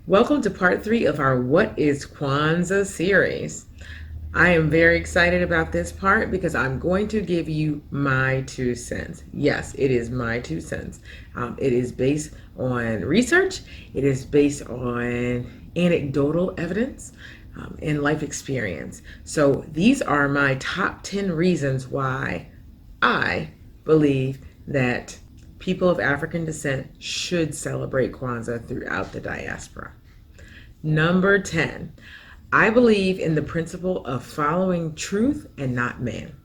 Welcome to part 3 of our What is Kwanzaa series. I am very excited about this part because I'm going to give you my 2 cents. Yes, it is my 2 cents. It is based on research, it is based on anecdotal evidence, and life experience. So these are my top 10 reasons why I believe that people of African descent should celebrate Kwanzaa throughout the diaspora. Number 10, I believe in the principle of following truth and not man.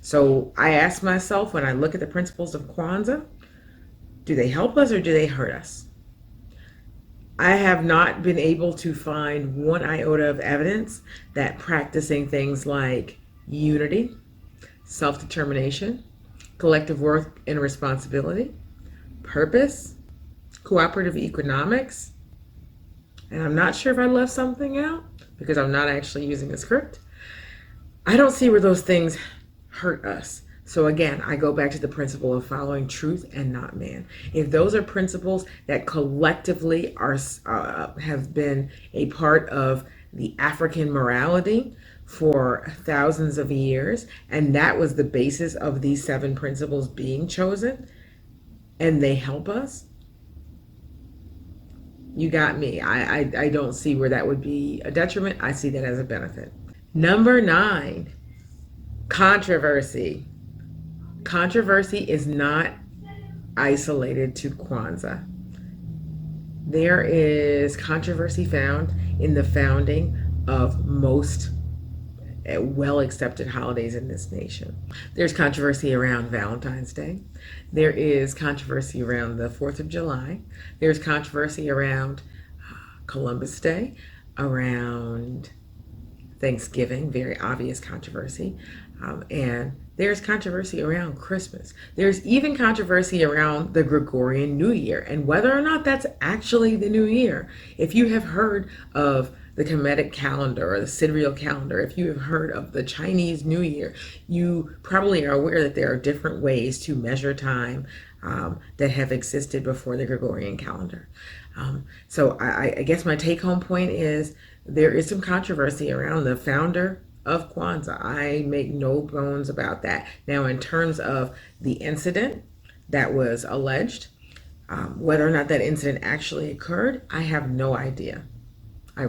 So I ask myself when I look at the principles of Kwanzaa, do they help us or do they hurt us? I have not been able to find one iota of evidence that practicing things like unity, self-determination, collective work and responsibility, purpose, cooperative economics, and I'm not sure if I left something out because I'm not actually using a script. I don't see where those things hurt us. So again, I go back to the principle of following truth and not man. If those are principles that collectively are have been a part of the African morality for thousands of years, and that was the basis of these 7 principles being chosen, and they help us, you got me. I don't see where that would be a detriment. I see that as a benefit. Number 9, controversy. Controversy is not isolated to Kwanzaa. There is controversy found in the founding of most well accepted holidays in this nation. There's controversy around Valentine's Day. There is controversy around the 4th of July. There's controversy around Columbus Day, around Thanksgiving, very obvious controversy. And there's controversy around Christmas. There's even controversy around the Gregorian New Year and whether or not that's actually the new year. If you have heard of the Kemetic calendar or the sidereal calendar, if you have heard of the Chinese New Year, you probably are aware that there are different ways to measure time that have existed before the Gregorian calendar. So I guess my take-home point is there is some controversy around the founder of Kwanzaa. I make no bones about that. Now, in terms of the incident that was alleged, whether or not that incident actually occurred, I have no idea. I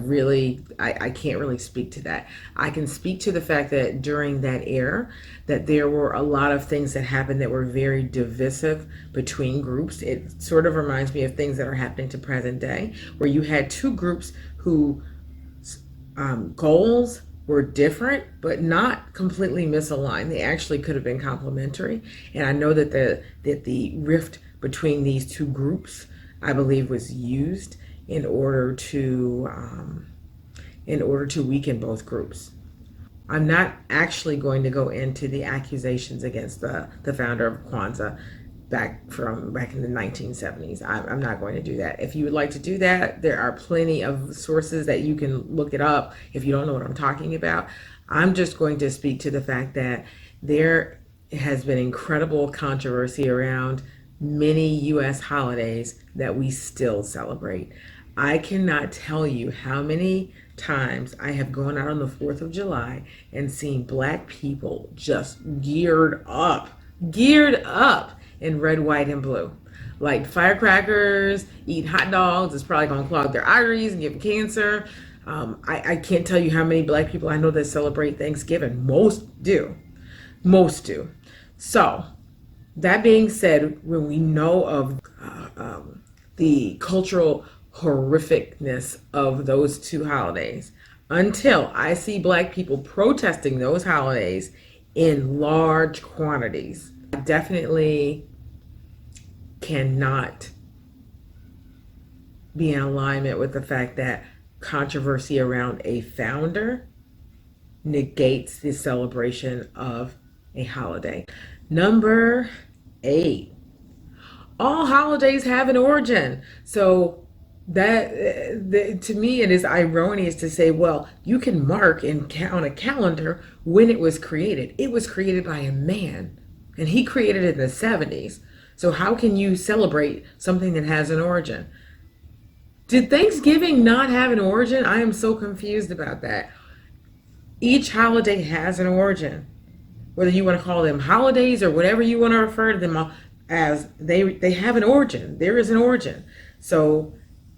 can't really speak to that. I can speak to the fact that during that era, that there were a lot of things that happened that were very divisive between groups. It sort of reminds me of things that are happening to present day, where you had 2 groups who goals were different, but not completely misaligned. They actually could have been complementary. And I know that the rift between these 2 groups, I believe, was used in order to weaken both groups. I'm not actually going to go into the accusations against the founder of Kwanzaa back in the 1970s. I'm not going to do that. If you would like to do that, there are plenty of sources that you can look it up if you don't know what I'm talking about. I'm just going to speak to the fact that there has been incredible controversy around many U.S. holidays that we still celebrate. I cannot tell you how many times I have gone out on the 4th of July and seen Black people just geared up in red, white, and blue. Like firecrackers, eat hot dogs. It's probably going to clog their arteries and give them cancer. I can't tell you how many Black people I know that celebrate Thanksgiving. Most do. Most do. So, that being said, when we know of the cultural horrificness of those 2 holidays, until I see Black people protesting those holidays in large quantities, I definitely cannot be in alignment with the fact that controversy around a founder negates the celebration of a holiday. Number 8, all holidays have an origin. So that to me, it is ironious to say, well, you can mark on a calendar when it was created. It was created by a man, and he created it in the 70s. So how can you celebrate something that has an origin? Did Thanksgiving not have an origin? I am so confused about that. Each holiday has an origin. Whether you want to call them holidays or whatever you want to refer to them as, they have an origin. There is an origin. So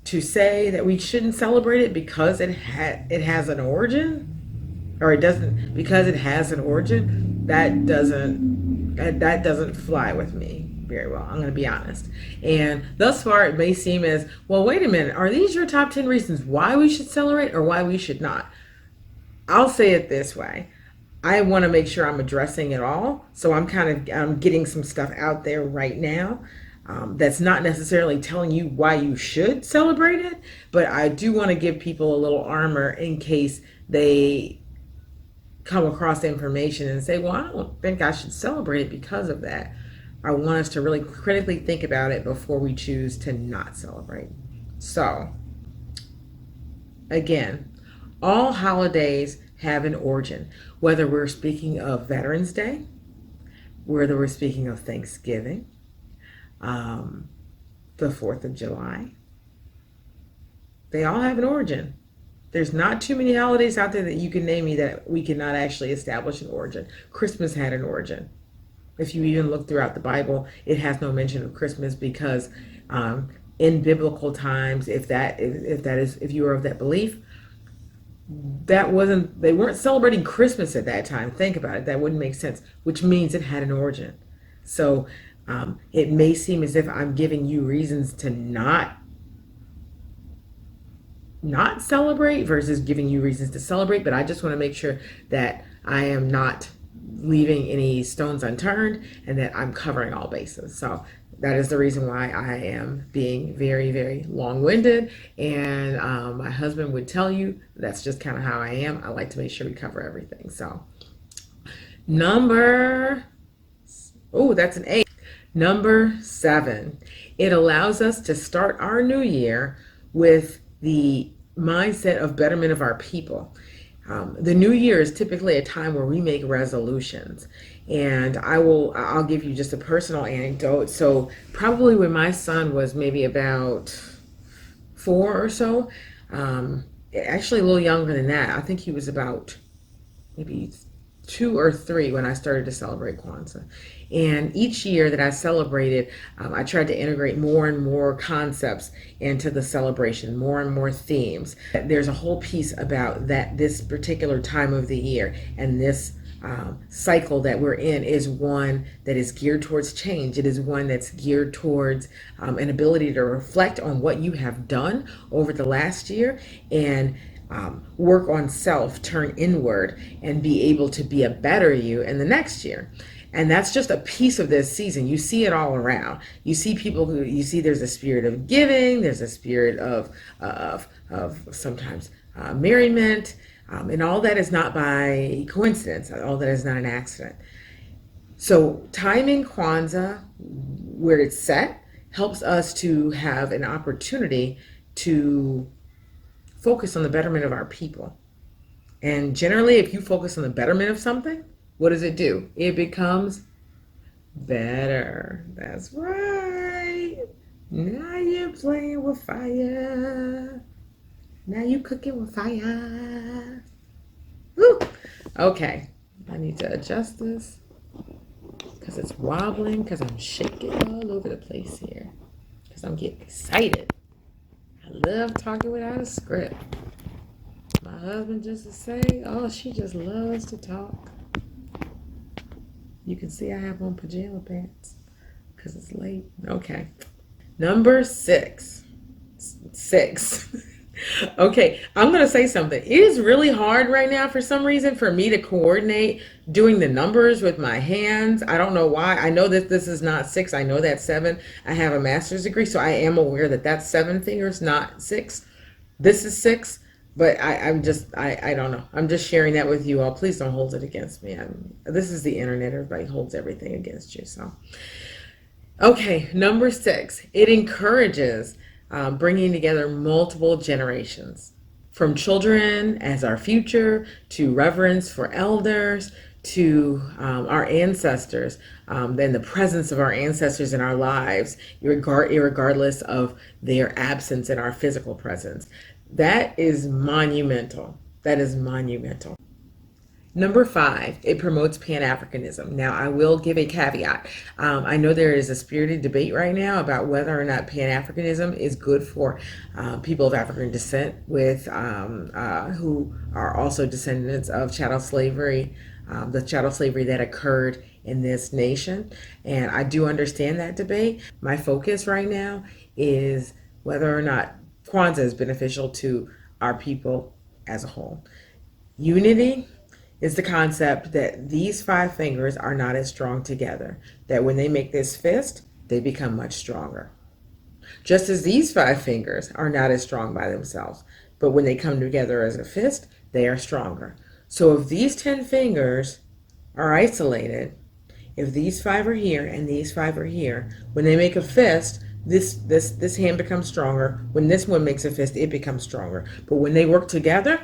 to say that we shouldn't celebrate it because it has an origin, or it doesn't because it has an origin, that doesn't fly with me very well. I'm going to be honest. And thus far, it may seem as well. Wait a minute. Are these your top 10 reasons why we should celebrate or why we should not? I'll say it this way. I want to make sure I'm addressing it all. So I'm getting some stuff out there right now, that's not necessarily telling you why you should celebrate it, but I do want to give people a little armor in case they come across information and say, well, I don't think I should celebrate it because of that. I want us to really critically think about it before we choose to not celebrate. So, again, all holidays have an origin, whether we're speaking of Veterans Day, whether we're speaking of Thanksgiving, um, the 4th of July. They all have an origin. There's not too many holidays out there that you can name me that we cannot actually establish an origin. Christmas had an origin. If you even look throughout the Bible, it has no mention of Christmas because in biblical times, if you are of that belief, they weren't celebrating Christmas at that time. Think about it. That wouldn't make sense, which means it had an origin. So it may seem as if I'm giving you reasons to not celebrate versus giving you reasons to celebrate, but I just want to make sure that I am not leaving any stones unturned and that I'm covering all bases. So that is the reason why I am being very, very long-winded. And my husband would tell you that's just kind of how I am. I like to make sure we cover everything. So that's an 8. Number 7, it allows us to start our new year with the mindset of betterment of our people. The new year is typically a time where we make resolutions, and I'll give you just a personal anecdote. So probably when my son was maybe about 4 or so, actually a little younger than that. I think he was about maybe 2 or 3 when I started to celebrate Kwanzaa. And each year that I celebrated, I tried to integrate more and more concepts into the celebration, more and more themes. There's a whole piece about this particular time of the year, and this cycle that we're in is one that is geared towards change. It is one that's geared towards an ability to reflect on what you have done over the last year and work on self, turn inward, and be able to be a better you in the next year. And that's just a piece of this season. You see it all around. You see there's a spirit of giving, there's a spirit of sometimes merriment, and all that is not by coincidence. All that is not an accident. So timing Kwanzaa where it's set helps us to have an opportunity to focus on the betterment of our people. And generally, if you focus on the betterment of something, what does it do? It becomes better. That's right. Now you're playing with fire. Now you cooking with fire. Woo. Okay. I need to adjust this because it's wobbling because I'm shaking all over the place here because I'm getting excited. I love talking without a script. My husband just to say, oh, she just loves to talk. You can see I have on pajama pants because it's late. Okay. Number 6. 6. Okay, I'm going to say something. It is really hard right now for some reason for me to coordinate doing the numbers with my hands. I don't know why. I know that this is not 6. I know that's 7. I have a master's degree, so I am aware that that's 7 fingers, not 6. This is 6. But I don't know. I'm just sharing that with you all. Please don't hold it against me. This is the internet. Everybody holds everything against you. So, okay, number 6. It encourages bringing together multiple generations, from children as our future to reverence for elders to our ancestors, then the presence of our ancestors in our lives, regardless of their absence in our physical presence. That is monumental. That is monumental. Number five, it promotes Pan-Africanism. Now, I will give a caveat. I know there is a spirited debate right now about whether or not Pan-Africanism is good for people of African descent who are also descendants of chattel slavery, the chattel slavery that occurred in this nation. And I do understand that debate. My focus right now is whether or not Kwanzaa is beneficial to our people as a whole. Unity is the concept that these five fingers are not as strong together, that when they make this fist, they become much stronger. Just as these five fingers are not as strong by themselves, but when they come together as a fist, they are stronger. So if these 10 fingers are isolated, if these five are here and these five are here, when they make a fist, this hand becomes stronger. When this one makes a fist, it becomes stronger. But when they work together,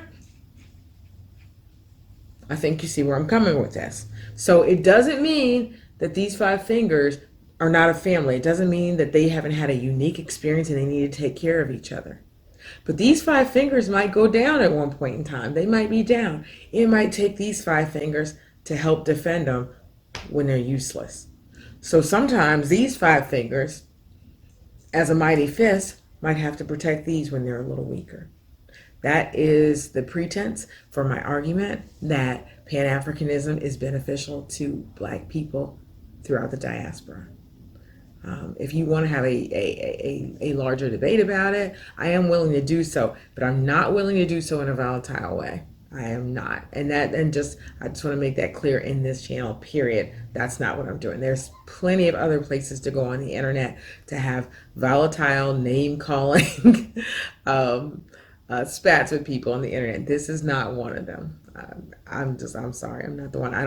I think you see where I'm coming with this. So it doesn't mean that these five fingers are not a family. It doesn't mean that they haven't had a unique experience and they need to take care of each other. But these five fingers might go down at one point in time. They might be down. It might take these five fingers to help defend them when they're useless. So sometimes these five fingers, as a mighty fist, might have to protect these when they're a little weaker. That is the pretense for my argument that Pan-Africanism is beneficial to Black people throughout the diaspora. If you want to have a larger debate about it, I am willing to do so, but I'm not willing to do so in a volatile way. I am not. I just want to make that clear in this channel, period. That's not what I'm doing. There's plenty of other places to go on the internet to have volatile name calling spats with people on the internet. This is not one of them. I'm sorry. I'm not the one. I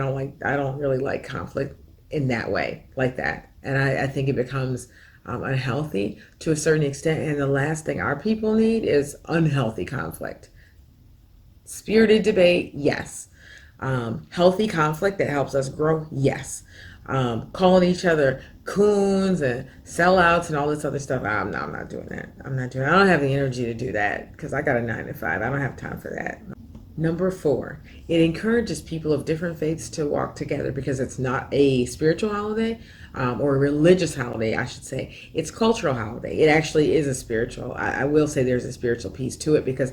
don't really like conflict in that way, like that. And I think it becomes unhealthy to a certain extent. And the last thing our people need is unhealthy conflict. Spirited debate, yes. Healthy conflict that helps us grow, yes. Calling each other coons and sellouts and all this other stuff, I'm not doing that. I don't have the energy to do that because I got a 9 to 5. I don't have time for that. Number four, it encourages people of different faiths to walk together because it's not a spiritual holiday or a religious holiday, I should say. It's a cultural holiday. It actually is a spiritual. I will say there's a spiritual piece to it because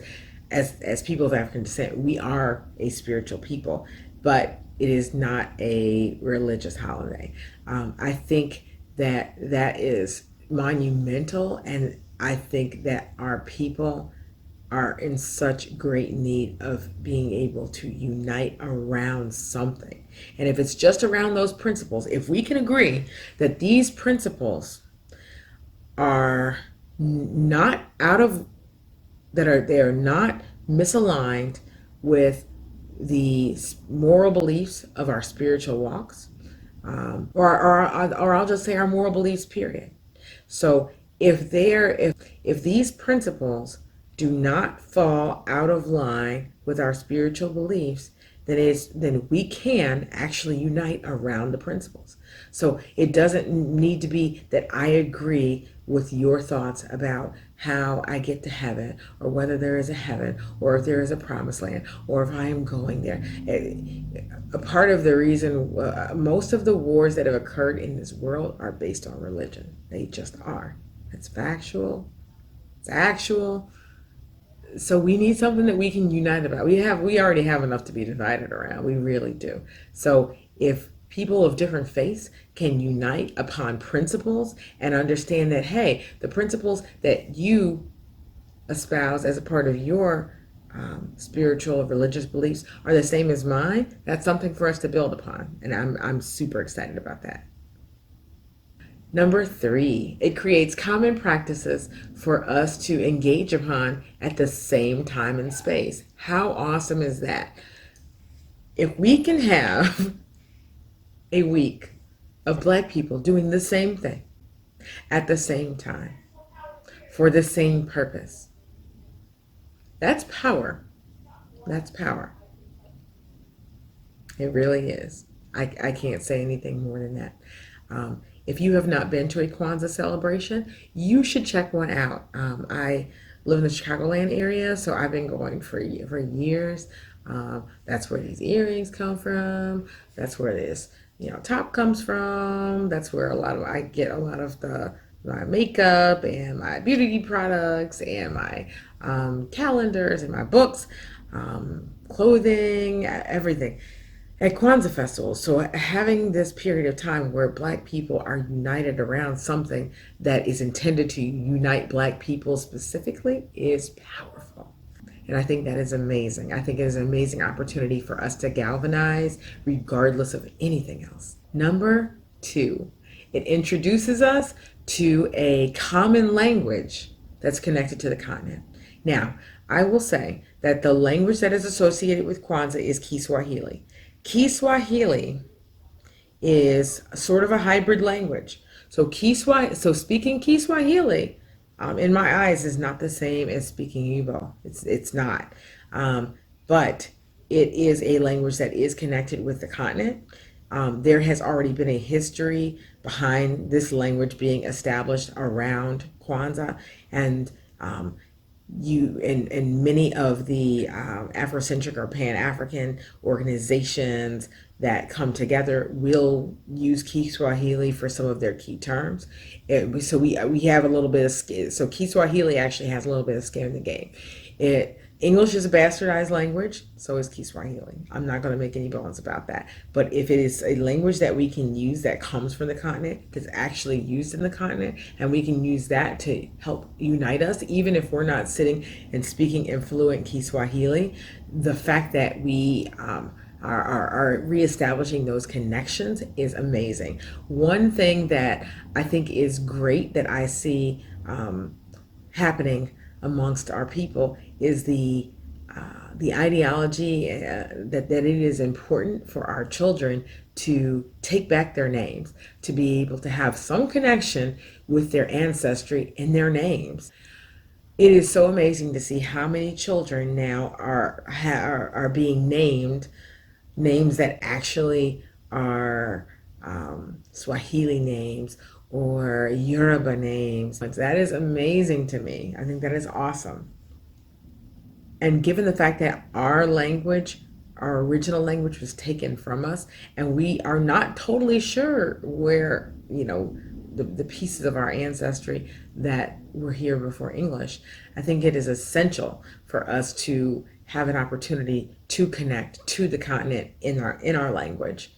as people of African descent, we are a spiritual people, but it is not a religious holiday. I think that is monumental, and I think that our people are in such great need of being able to unite around something. And if it's just around those principles, if we can agree that these principles are not out of they are not misaligned with the moral beliefs of our spiritual walks, or I'll just say our moral beliefs, period. So if these principles do not fall out of line with our spiritual beliefs, then we can actually unite around the principles. So it doesn't need to be that I agree with your thoughts about how I get to heaven, or whether there is a heaven, or if there is a promised land, or if I am going there. A part of the reason most of the wars that have occurred in this world are based on religion. They just are. It's factual. It's actual. So we need something that we can unite about. We already have enough to be divided around. We really do. So if people of different faiths can unite upon principles and understand that, hey, the principles that you espouse as a part of your spiritual or religious beliefs are the same as mine, that's something for us to build upon. And I'm super excited about that. Number three, it creates common practices for us to engage upon at the same time and space. How awesome is that? If we can have a week of Black people doing the same thing at the same time for the same purpose, that's power. That's power. It really is. I can't say anything more than that. If you have not been to a Kwanzaa celebration, you should check one out. I live in the Chicagoland area, so I've been going for years. That's where these earrings come from. That's where this top comes from. That's where I get a lot of the my makeup and my beauty products and my calendars and my books, clothing, everything at Kwanzaa festivals. So having this period of time where Black people are united around something that is intended to unite Black people specifically is powerful. And I think that is amazing. I think it is an amazing opportunity for us to galvanize regardless of anything else. Number two, it introduces us to a common language that's connected to the continent. Now, I will say that the language that is associated with Kwanzaa is Kiswahili. Kiswahili is sort of a hybrid language. So speaking Kiswahili, in my eyes, is not the same as speaking Igbo. It's not. But it is a language that is connected with the continent. There has already been a history behind this language being established around Kwanzaa, and and many of the Afrocentric or Pan-African organizations that come together will use Kiswahili for some of their key terms. So we have a little bit of skin. So Kiswahili actually has a little bit of skin in the game. English is a bastardized language, so is Kiswahili. I'm not going to make any bones about that. But if it is a language that we can use that comes from the continent, that's actually used in the continent, and we can use that to help unite us, even if we're not sitting and speaking in fluent Kiswahili, the fact that we are reestablishing those connections is amazing. One thing that I think is great that I see happening amongst our people is the ideology that it is important for our children to take back their names, to be able to have some connection with their ancestry in their names. It is so amazing to see how many children now are being named names that actually are Swahili names or Yoruba names. That is amazing to me. I think that is awesome. And given the fact that our language, our original language was taken from us, and we are not totally sure where, the pieces of our ancestry that were here before English, I think it is essential for us to have an opportunity to connect to the continent in our language,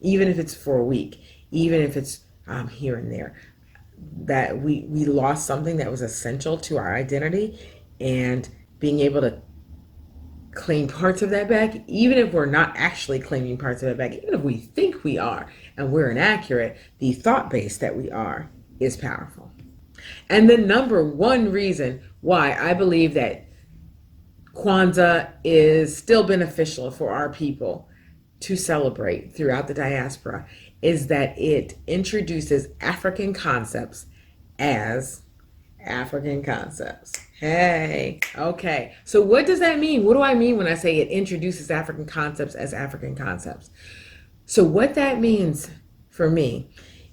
even if it's for a week, even if it's here and there. That we lost something that was essential to our identity, and being able to claim parts of that back, even if we're not actually claiming parts of it back, even if we think we are and we're inaccurate, the thought base that we are is powerful. And the number one reason why I believe that Kwanzaa is still beneficial for our people to celebrate throughout the diaspora is that it introduces African concepts as African concepts. Hey, okay. So what does that mean? What do I mean when I say it introduces African concepts as African concepts? So what that means for me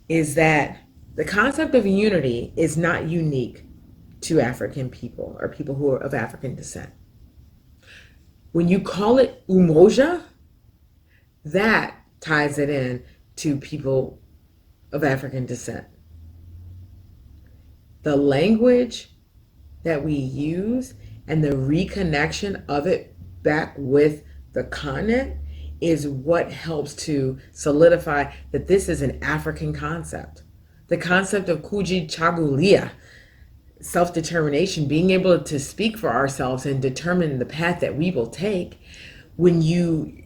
is that the concept of unity is not unique to African people or people who are of African descent. When you call it umoja, that ties it in to people of African descent. The language that we use and the reconnection of it back with the continent is what helps to solidify that this is an African concept. The concept of kujichagulia, self-determination, being able to speak for ourselves and determine the path that we will take. When you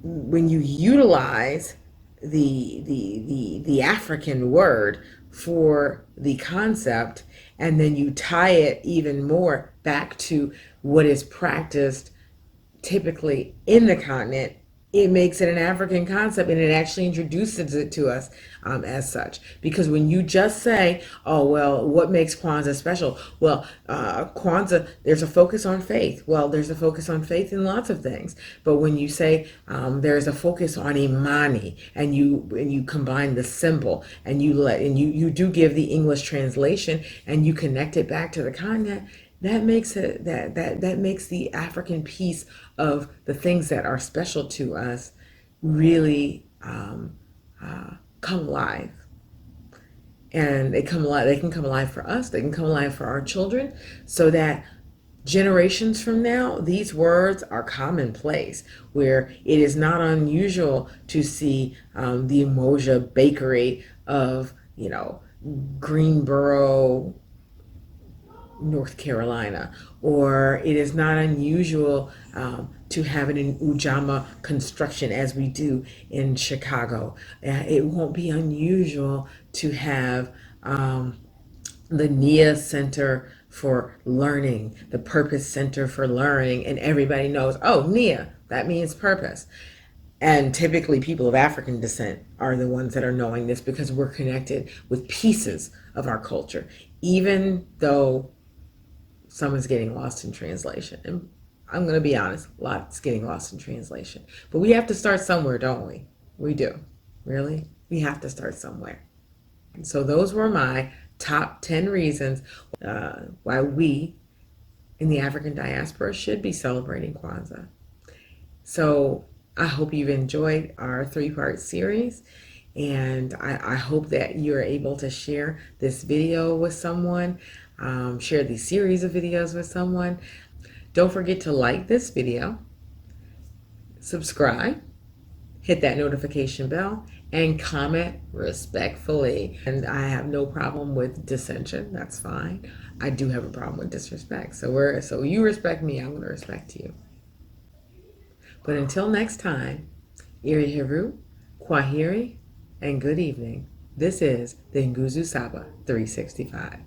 utilize the African word for the concept, and then you tie it even more back to what is practiced typically in the continent it makes it an African concept, and it actually introduces it to us as such. Because when you just say, oh, well, what makes Kwanzaa special? Well, Kwanzaa, there's a focus on faith. Well, there's a focus on faith in lots of things. But when you say there's a focus on Imani, and you combine the symbol, and you do give the English translation, and you connect it back to the continent, that makes it that makes the African piece of the things that are special to us really come alive. And they come alive. They can come alive for us. They can come alive for our children, so that generations from now, these words are commonplace. Where it is not unusual to see the Emoja Bakery of Greenboro, North Carolina, or it is not unusual to have it in Ujamaa construction as we do in Chicago. It won't be unusual to have the NIA Center for Learning, the Purpose Center for Learning, and everybody knows, oh, NIA, that means purpose. And typically, people of African descent are the ones that are knowing this, because we're connected with pieces of our culture, even though someone's getting lost in translation. And I'm going to be honest, lots getting lost in translation. But we have to start somewhere, don't we? We do. Really? We have to start somewhere. So those were my top 10 reasons why we in the African diaspora should be celebrating Kwanzaa. So I hope you've enjoyed our three-part series, and I hope that you're able to share this video with someone, share the series of videos with someone. Don't forget to like this video, subscribe, hit that notification bell, and comment respectfully. And I have no problem with dissension. That's fine. I do have a problem with disrespect. So you respect me, I'm going to respect you. But until next time, Irihiru, Kwahiri, and good evening. This is the Nguzu Saba 365.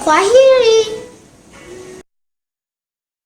Kwaheri.